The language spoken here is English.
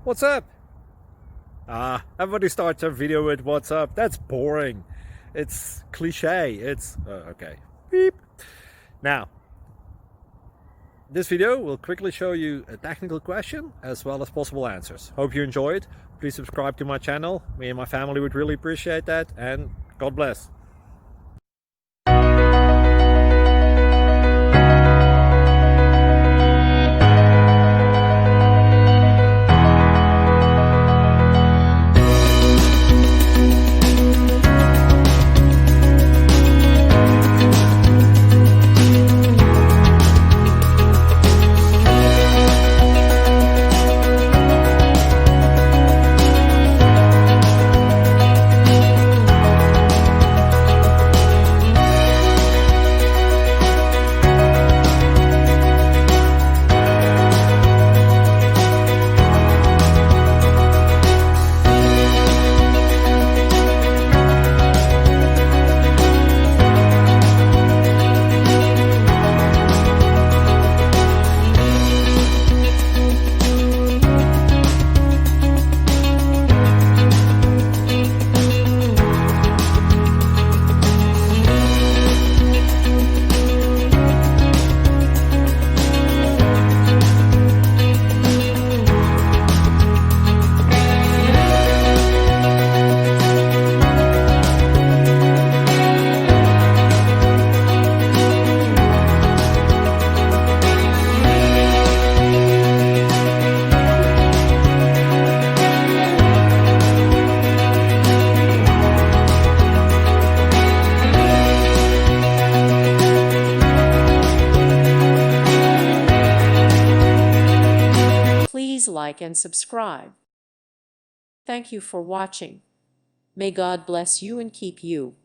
What's up? Everybody starts their video with what's up. That's boring. It's cliche. It's okay. Beep. Now, this video will quickly show you a technical question as well as possible answers. Hope you enjoy it. Please subscribe to my channel. Me and my family would really appreciate that, and God bless. Please like and subscribe. Thank you for watching. May God bless you and keep you.